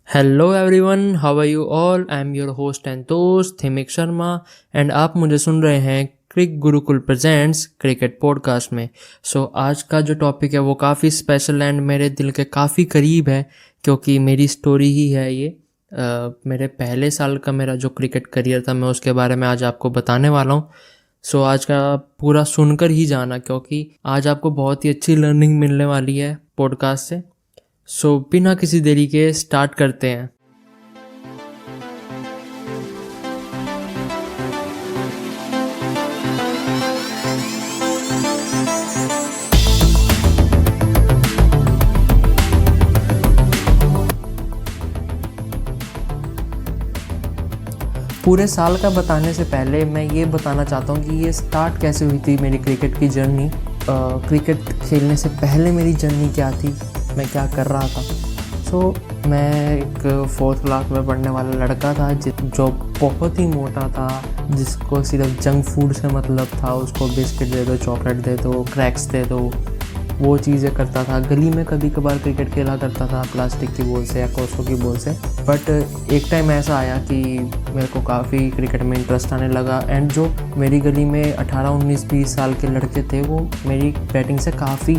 Hello everyone, how are you all. I am your host and दोस्त Himik Sharma and आप मुझे सुन रहे हैं Cric Gurukul presents cricket podcast में। आज का जो टॉपिक है वो काफ़ी स्पेशल एंड मेरे दिल के काफ़ी करीब है, क्योंकि मेरी स्टोरी ही है ये। मेरे पहले साल का मेरा जो क्रिकेट करियर था, मैं उसके बारे में आज आपको बताने वाला हूँ। आज का पूरा सुनकर ही जाना, क्योंकि आज आपको बहुत ही अच्छी लर्निंग मिलने वाली है पॉडकास्ट से। बिना किसी देरी के स्टार्ट करते हैं। पूरे साल का बताने से पहले मैं ये बताना चाहता हूँ कि ये स्टार्ट कैसे हुई थी मेरी क्रिकेट की जर्नी। क्रिकेट खेलने से पहले मेरी जर्नी क्या थी, मैं क्या कर रहा था। मैं एक 4th क्लास में पढ़ने वाला लड़का था जो बहुत ही मोटा था, जिसको सिर्फ जंक फूड से मतलब था। उसको बिस्किट दे दो, चॉकलेट दे दो, क्रैक्स दे दो, वो चीज़ें करता था। गली में कभी कभार क्रिकेट खेला करता था प्लास्टिक की बॉल से या कॉस्को की बॉल से। बट एक टाइम ऐसा आया कि मेरे को काफ़ी क्रिकेट में इंटरेस्ट आने लगा, एंड जो मेरी गली में 18, 19, 20 साल के लड़के थे वो मेरी बैटिंग से काफ़ी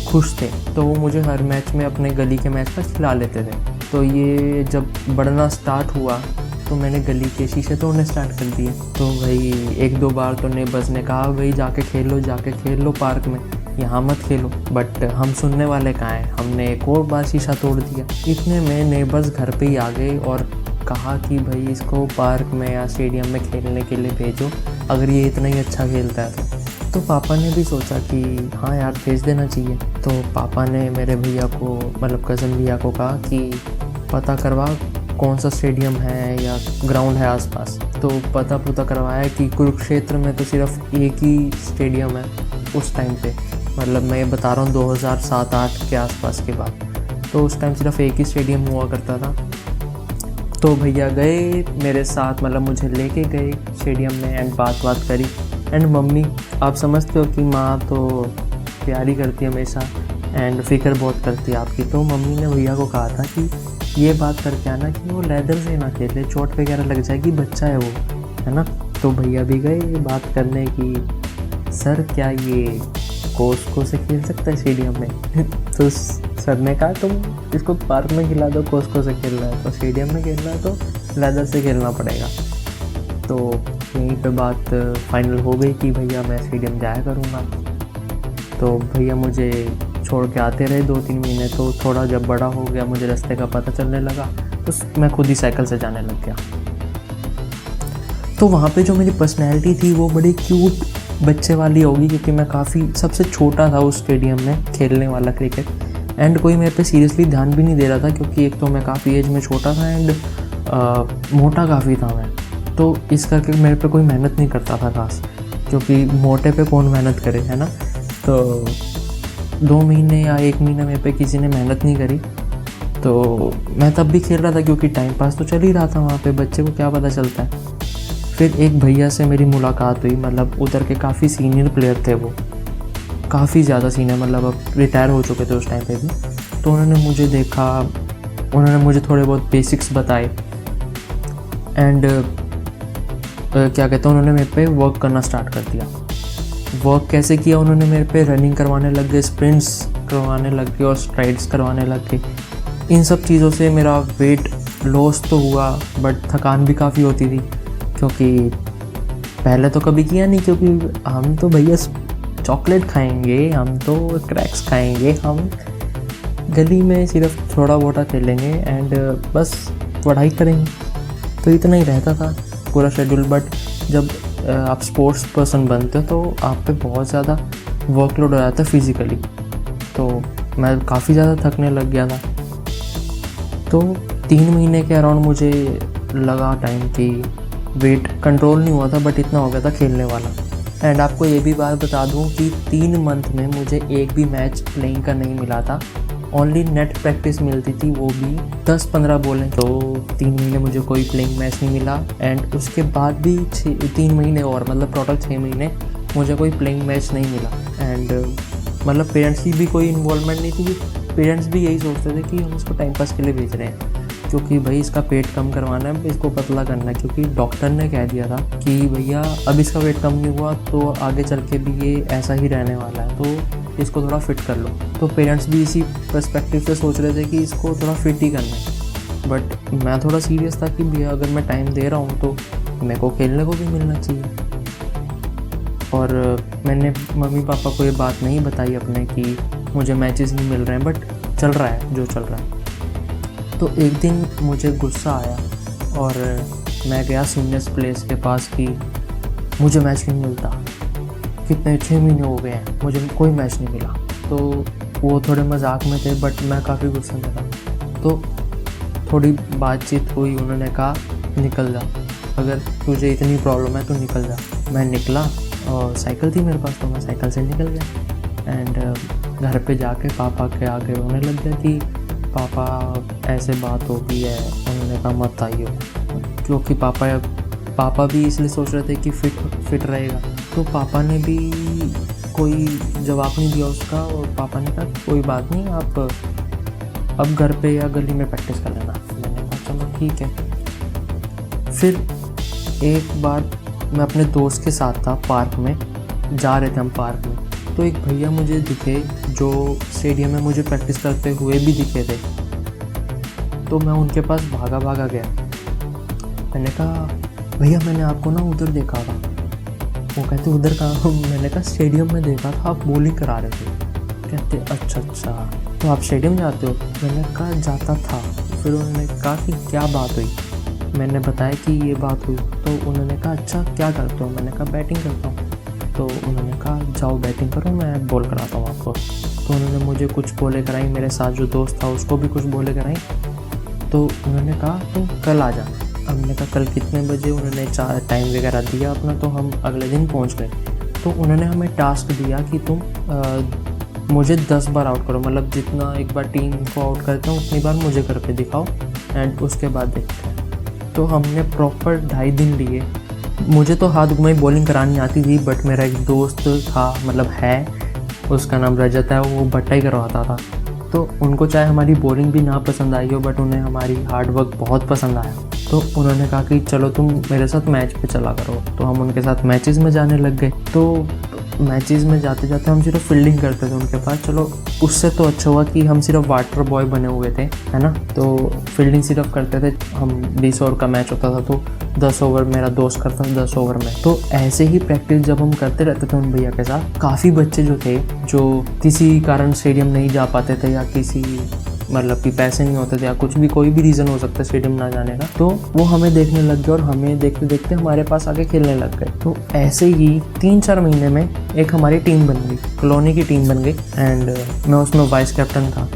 खुश थे, तो वो मुझे हर मैच में अपने गली के मैच में खिला लेते थे। तो ये जब बढ़ना स्टार्ट हुआ तो मैंने गली के शीशे तोड़ने स्टार्ट कर दिए। तो भाई 1-2 बार तो नेबर्स ने कहा भाई जाके खेल लो पार्क में, यहाँ मत खेलो। बट हम सुनने वाले कहाँ हैं, हमने एक और बार शीशा तोड़ दिया। इतने में नेबर्स घर पे ही आ गए और कहा कि भाई इसको पार्क में या स्टेडियम में खेलने के लिए भेजो, अगर ये इतना ही अच्छा खेलता है तो पापा ने भी सोचा कि हाँ यार भेज देना चाहिए। तो पापा ने मेरे भैया को, मतलब कज़न भैया को कहा कि पता करवा कौन सा स्टेडियम है या ग्राउंड है आसपास। तो पता करवाया कि कुरुक्षेत्र में तो सिर्फ एक ही स्टेडियम है उस टाइम पे, मतलब मैं बता रहा हूँ 2007-8 के आसपास के बाद। तो उस टाइम सिर्फ एक ही स्टेडियम हुआ करता था। तो भैया गए मेरे साथ, मतलब मुझे लेके गए स्टेडियम में एंड बात करी। एंड मम्मी, आप समझते हो कि माँ तो प्यारी करती है हमेशा एंड फिक्र बहुत करती है आपकी। तो मम्मी ने भैया को कहा था कि ये बात करके आना कि वो लेदर से ना खेले, चोट वगैरह लग जाएगी, बच्चा है वो, है ना। तो भैया भी गए बात करने की, सर क्या ये कोस्को से खेल सकता है स्टेडियम में? तो सर ने कहा तुम इसको पार्क में खिला दो, कोस्को से खेल रहा है तो स्टेडियम में खेल रहा है तो लेदर से खेलना पड़ेगा। तो यहीं पे बात फाइनल हो गई कि भैया मैं स्टेडियम जाया करूँगा। तो भैया मुझे छोड़ के आते रहे 2-3 महीने। तो थोड़ा जब बड़ा हो गया, मुझे रास्ते का पता चलने लगा, तो मैं खुद ही साइकिल से जाने लग गया। तो वहाँ पे जो मेरी पर्सनैलिटी थी वो बड़ी क्यूट बच्चे वाली होगी, क्योंकि मैं काफ़ी सबसे छोटा था उस स्टेडियम में खेलने वाला क्रिकेट। एंड कोई मेरे पे सीरियसली ध्यान भी नहीं दे रहा था, क्योंकि एक तो मैं काफ़ी एज में छोटा था एंड मोटा काफ़ी था मैं। तो इस करके मेरे पे कोई मेहनत नहीं करता था खास, क्योंकि मोटे पे कौन मेहनत करे, है ना। तो 2 महीने या 1 महीना मेरे पे किसी ने मेहनत नहीं करी। तो मैं तब भी खेल रहा था, क्योंकि टाइम पास तो चल ही रहा था वहाँ पे, बच्चे को क्या पता चलता है। फिर एक भैया से मेरी मुलाकात हुई, मतलब उधर के काफ़ी सीनियर प्लेयर थे वो, काफ़ी ज़्यादा सीनियर, मतलब अब रिटायर हो चुके थे उस टाइम पे भी। तो उन्होंने मुझे देखा, उन्होंने मुझे थोड़े बहुत बेसिक्स बताए एंड क्या कहते हैं, उन्होंने मेरे पे वर्क करना स्टार्ट कर दिया। वर्क कैसे किया, उन्होंने मेरे पे रनिंग करवाने लग गए, स्प्रिंट्स करवाने लग गए और स्ट्राइड्स करवाने लग गए। इन सब चीज़ों से मेरा वेट लॉस तो हुआ, बट थकान भी काफ़ी होती थी, क्योंकि पहले तो कभी किया नहीं, क्योंकि हम तो भैया चॉकलेट खाएंगे, हम तो क्रैक्स खाएंगे, हम गली में सिर्फ थोड़ा बहुत खेलेंगे एंड बस पढ़ाई करेंगे। तो इतना ही रहता था पूरा शेड्यूल। बट जब आप स्पोर्ट्स पर्सन बनते हो तो आप पे बहुत ज़्यादा वर्कलोड हो जाता है फिज़िकली। तो मैं काफ़ी ज़्यादा थकने लग गया था। तो 3 महीने के अराउंड मुझे लगा टाइम कि वेट कंट्रोल नहीं हुआ था, बट इतना हो गया था खेलने वाला। एंड आपको ये भी बात बता दूं कि 3 मंथ में मुझे एक भी मैच प्लेइंग का नहीं मिला था, ओनली नेट प्रैक्टिस मिलती थी, वो भी 10-15 बॉलें। तो 3 महीने मुझे कोई प्लेइंग मैच नहीं मिला एंड उसके बाद भी 3 महीने और, मतलब टोटल 6 महीने मुझे कोई प्लेइंग मैच नहीं मिला। एंड मतलब पेरेंट्स की भी कोई इन्वॉल्वमेंट नहीं थी, पेरेंट्स भी यही सोचते थे कि हम उसको टाइम पास के लिए भेज रहे हैं। क्योंकि भाई इसका पेट कम करवाना है, इसको पतला करना है, क्योंकि डॉक्टर ने कह दिया था कि भैया अब इसका वेट कम नहीं हुआ तो आगे चल के भी ये ऐसा ही रहने वाला है, तो इसको थोड़ा फिट कर लो। तो पेरेंट्स भी इसी पर्सपेक्टिव से सोच रहे थे कि इसको थोड़ा फिट ही करना है। बट मैं थोड़ा सीरियस था कि भैया अगर मैं टाइम दे रहा हूँ तो मेरे को खेलने को भी मिलना चाहिए। और मैंने मम्मी पापा को ये बात नहीं बताई अपने कि मुझे मैचेस नहीं मिल रहे हैं, बट चल रहा है जो चल रहा है। तो एक दिन मुझे गुस्सा आया और मैं गया सीनियर्स प्लेस के पास कि मुझे मैच नहीं मिलता, कितने 6 महीने हो गए हैं मुझे कोई मैच नहीं मिला। तो वो थोड़े मजाक में थे बट मैं काफ़ी गुस्से में था। तो थोड़ी बातचीत हुई, उन्होंने कहा निकल जा, अगर तुझे इतनी प्रॉब्लम है तो निकल जा। मैं निकला और साइकिल थी मेरे पास तो मैं साइकिल से निकल गया। एंड घर पे जाके पापा के आगे रोने लग गया कि पापा ऐसे बात हो गई है। उन्होंने कहा मत आइयो, क्योंकि पापा भी इसलिए सोच रहे थे कि फिट रहेगा। तो पापा ने भी कोई जवाब नहीं दिया उसका, और पापा ने कहा कोई बात नहीं, आप अब घर पे या गली में प्रैक्टिस कर लेना। मैंने कहा चलो ठीक है। फिर एक बार मैं अपने दोस्त के साथ था, पार्क में जा रहे थे हम पार्क में, तो एक भैया मुझे दिखे जो स्टेडियम में मुझे प्रैक्टिस करते हुए भी दिखे थे। तो मैं उनके पास भागा गया। मैंने कहा भैया मैंने आपको ना उधर देखा था। वो कहते उधर कहाँ? मैंने कहा स्टेडियम में देखा था, आप बॉलिंग करा रहे थे। कहते अच्छा तो आप स्टेडियम जाते हो? मैंने कहा जाता था। फिर उन्होंने कहा कि क्या बात हुई? मैंने बताया कि ये बात हुई। तो उन्होंने कहा अच्छा क्या करते हो? मैंने कहा बैटिंग करता हूँ। तो उन्होंने कहा जाओ बैटिंग करो, मैं बॉल कराता हूँ आपको। तो उन्होंने मुझे कुछ बॉलें कराई, मेरे साथ जो दोस्त था उसको भी कुछ बॉलें कराई। तो उन्होंने कहा तुम कल आ जाना। हमने कहा कल कितने बजे? उन्होंने टाइम वगैरह दिया अपना, तो हम अगले दिन पहुँच गए। तो उन्होंने हमें टास्क दिया कि तुम मुझे 10 बार आउट करो, मतलब जितना एक बार टीम को आउट करते हैं उतनी बार मुझे करके दिखाओ, एंड उसके बाद देखते हैं। तो हमने प्रॉपर 2.5 दिन लिए। मुझे तो हाथ घुमाई बॉलिंग करानी आती थी, बट मेरा एक दोस्त था, मतलब है, उसका नाम रजत है, वो बट्टा ही करवाता था। तो उनको चाहे हमारी बॉलिंग भी ना पसंद आई हो, बट उन्हें हमारी हार्डवर्क बहुत पसंद आया। तो उन्होंने कहा कि चलो तुम मेरे साथ मैच पे चला करो। तो हम उनके साथ मैचेस में जाने लग गए। तो मैचेस में जाते जाते हम सिर्फ फील्डिंग करते थे उनके पास। चलो उससे तो अच्छा हुआ कि हम सिर्फ वाटर बॉय बने हुए थे, है ना। तो फील्डिंग सिर्फ करते थे। हम 20 ओवर का मैच होता था तो 10 ओवर मेरा दोस्त करता था, 10 ओवर में। तो ऐसे ही प्रैक्टिस जब हम करते रहते थे उन भैया के साथ, काफ़ी बच्चे जो थे जो किसी कारण स्टेडियम नहीं जा पाते थे, या किसी मतलब कि पैसे नहीं होते थे, या कुछ भी कोई भी रीज़न हो सकता है स्टेडियम ना जाने का, तो वो हमें देखने लग गए और हमें देखते देखते हमारे पास आके खेलने लग गए। तो ऐसे ही 3-4 महीने में एक हमारी टीम बन गई, कॉलोनी की टीम बन गई। एंड मैं उसमें वाइस कैप्टन था।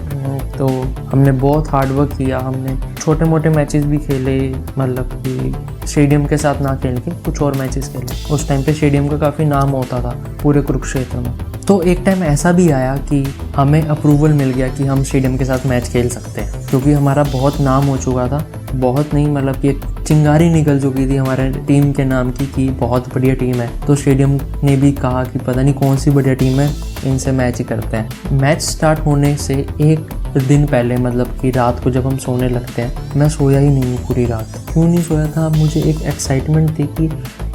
तो हमने बहुत हार्ड वर्क किया। हमने छोटे मोटे मैचेस भी खेले, मतलब कि स्टेडियम के साथ ना खेल के कुछ और मैचेस खेले। उस टाइम पे स्टेडियम का काफ़ी नाम होता था पूरे कुरुक्षेत्र में। तो एक टाइम ऐसा भी आया कि हमें अप्रूवल मिल गया कि हम स्टेडियम के साथ मैच खेल सकते हैं, क्योंकि हमारा बहुत नाम हो चुका था। बहुत नहीं, मतलब कि एक चिंगारी निकल चुकी थी हमारे टीम के नाम की कि बहुत बढ़िया टीम है। तो स्टेडियम ने भी कहा कि पता नहीं कौन सी बढ़िया टीम है, इनसे मैच ही करते हैं। मैच स्टार्ट होने से एक दिन पहले, मतलब कि रात को जब हम सोने लगते हैं, मैं सोया ही नहीं हूँ पूरी रात। क्यों नहीं सोया था? मुझे एक एक्साइटमेंट थी कि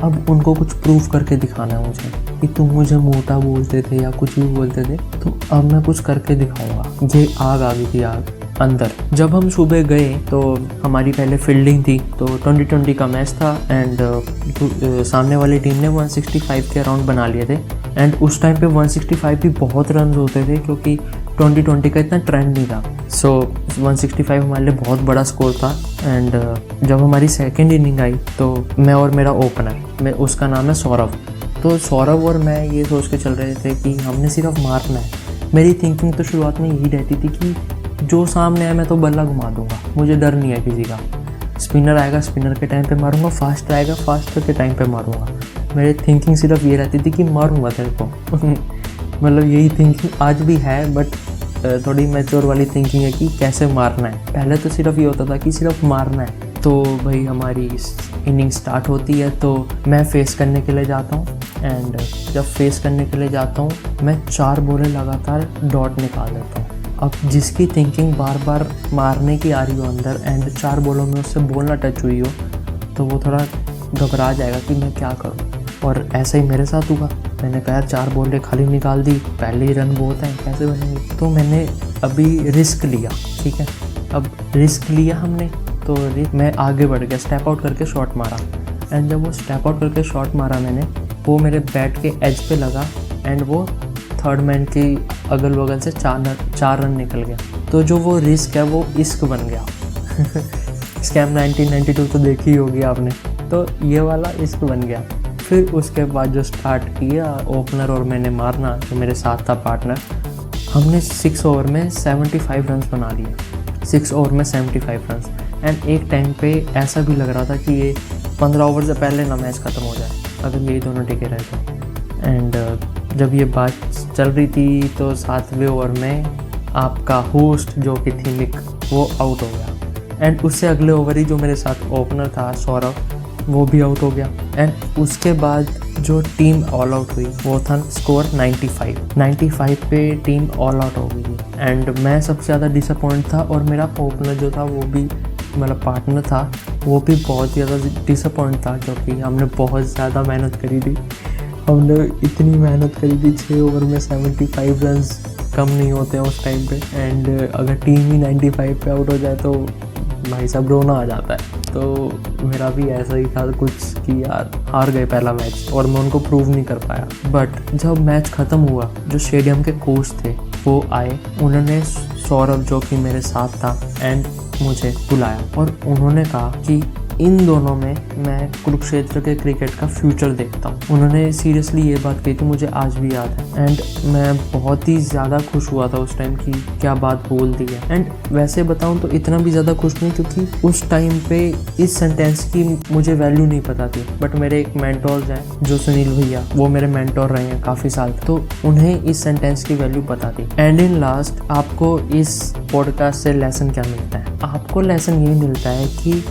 अब उनको कुछ प्रूव करके दिखाना है मुझे, कि तुम मुझे मोटा बोलते थे या कुछ भी बोलते थे, तो अब मैं कुछ करके दिखाऊंगा। ये आग आ गई थी आग अंदर। जब हम सुबह गए तो हमारी पहले फील्डिंग थी, तो 2020 का मैच था। एंड सामने वाली टीम ने 165 के अराउंड बना लिए थे। एंड उस टाइम पे 165 भी बहुत रन होते थे, क्योंकि 2020 का इतना ट्रेंड नहीं था। सो 165 हमारे लिए बहुत बड़ा स्कोर था। एंड जब हमारी सेकेंड इनिंग आई तो मैं और मेरा ओपनर, उसका नाम है सौरभ, तो सौरभ और मैं ये सोच के चल रहे थे कि हमने सिर्फ मारना है। मेरी थिंकिंग तो शुरुआत में यही रहती थी कि जो सामने है मैं तो बल्ला घुमा दूंगा, मुझे डर नहीं है किसी का। स्पिनर आएगा, स्पिनर के टाइम पे मारूंगा, फास्ट आएगा, फास्ट के टाइम पे मारूंगा। मेरी थिंकिंग सिर्फ ये रहती थी कि मारूंगा तेरे को। मतलब यही थिंकिंग आज भी है, बट थोड़ी मैच्योर वाली थिंकिंग है कि कैसे मारना है। पहले तो सिर्फ ये होता था कि सिर्फ मारना है। तो भाई हमारी इनिंग स्टार्ट होती है, तो मैं फेस करने के लिए जाता हूँ। एंड जब फेस करने के लिए जाता हूँ, मैं 4 बॉलें लगातार डॉट निकाल देता हूँ। अब जिसकी थिंकिंग बार बार मारने की आ रही हो अंदर एंड 4 बॉलों में उससे बॉल ना टच हुई हो तो वो थोड़ा घबरा जाएगा कि मैं क्या करूँ। और ऐसा ही मेरे साथ हुआ। मैंने कहा 4 बॉलें खाली निकाल दी, पहले ही रन बहुत हैं, कैसे बनेंगे। तो मैंने अभी रिस्क लिया, ठीक है। अब रिस्क लिया हमने तो मैं आगे बढ़ गया, स्टेप आउट करके शॉट मारा एंड जब वो स्टेप आउट करके शॉट मारा मैंने, वो मेरे बैट के एज पे लगा एंड वो थर्ड मैन की अगल बगल से 4 रन निकल गया। तो जो वो रिस्क है वो इश्क बन गया। स्कैम 1992 तो देखी होगी आपने, तो ये वाला इश्क बन गया। फिर उसके बाद जो स्टार्ट किया ओपनर और मैंने मारना, जो मेरे साथ था पार्टनर, हमने 6 ओवर में 75 रन बना लिए। 6 ओवर में 75 रन एंड एक टाइम पे ऐसा भी लग रहा था कि ये 15 ओवर से पहले ना मैच ख़त्म हो जाए अगर यही दोनों टिके रहे तो। एंड जब ये बात चल रही थी तो 7वें ओवर में आपका होस्ट जो कि थी मिक, वो आउट हो गया एंड उससे अगले ओवर ही जो मेरे साथ ओपनर था सौरभ, वो भी आउट हो गया। एंड उसके बाद जो टीम ऑल आउट हुई वो था स्कोर 95 पे टीम ऑल आउट हो गई थी। एंड मैं सबसे ज़्यादा डिसअपॉइंट था और मेरा ओपनर जो था वो भी, मतलब पार्टनर था, वो भी बहुत ज़्यादा डिसअपॉइंट था क्योंकि हमने बहुत ज़्यादा मेहनत करी थी। हमने इतनी मेहनत करी थी, 6 ओवर में 75 रन कम नहीं होते हैं उस टाइम पे। एंड अगर टीम ही 95 पे आउट हो जाए तो भाई साहब रोना आ जाता है। तो मेरा भी ऐसा ही था कुछ कि यार हार गए पहला मैच और मैं उनको प्रूव नहीं कर पाया। बट जब मैच ख़त्म हुआ, जो स्टेडियम के कोच थे वो आए, उन्होंने सौरभ जो कि मेरे साथ था एंड मुझे बुलाया और उन्होंने कहा कि इन दोनों में मैं कुरुक्षेत्र के क्रिकेट का फ्यूचर देखता हूँ। उन्होंने सीरियसली ये बात कही थी, मुझे आज भी याद है। एंड मैं बहुत ही ज़्यादा खुश हुआ था उस टाइम की क्या बात बोल दी है। एंड वैसे बताऊँ तो इतना भी ज़्यादा खुश नहीं क्योंकि उस टाइम पे इस सेंटेंस की मुझे वैल्यू नहीं पता थी। बट मेरे एक मेंटोर्स हैं जो सुनील भैया, वो मेरे मेंटोर रहे हैं काफ़ी साल, तो उन्हें इस सेंटेंस की वैल्यू पता थी। एंड इन लास्ट आपको इस पॉडकास्ट से लेसन क्या मिलता है? आपको लेसन ये मिलता है कि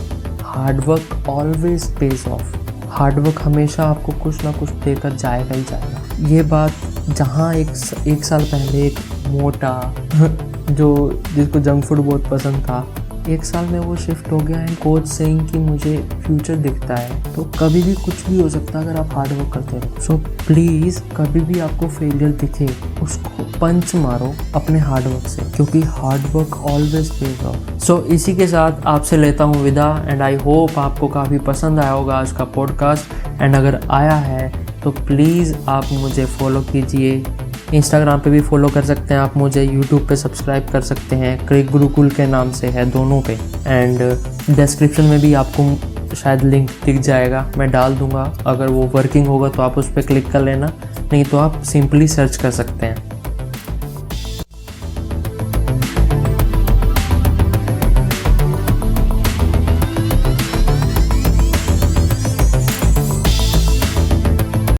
hard work always page of. Hard work हमेशा आपको कुछ ना कुछ देकर जाएगा ही जाएगा। ये बात जहाँ एक साल पहले एक मोटा जिसको जंक फूड बहुत पसंद था, 1 साल में वो शिफ्ट हो गया एंड कोच सेइंग कि मुझे फ्यूचर दिखता है। तो कभी भी कुछ भी हो सकता है अगर आप हार्डवर्क करते रहो। सो प्लीज़ कभी भी आपको फेलियर दिखे उसको पंच मारो अपने हार्डवर्क से, क्योंकि हार्डवर्क ऑलवेज पेज ऑफ। सो इसी के साथ आपसे लेता हूँ विदा एंड आई होप आपको काफ़ी पसंद आया होगा आज का पॉडकास्ट। एंड अगर आया है तो प्लीज़ आप मुझे फॉलो कीजिए। इंस्टाग्राम पे भी फॉलो कर सकते हैं आप मुझे, यूट्यूब पे सब्सक्राइब कर सकते हैं, क्रिक गुरुकुल के नाम से है दोनों पे। एंड डिस्क्रिप्शन में भी आपको शायद लिंक दिख जाएगा, मैं डाल दूंगा। अगर वो वर्किंग होगा तो आप उस पर क्लिक कर लेना, नहीं तो आप सिंपली सर्च कर सकते हैं।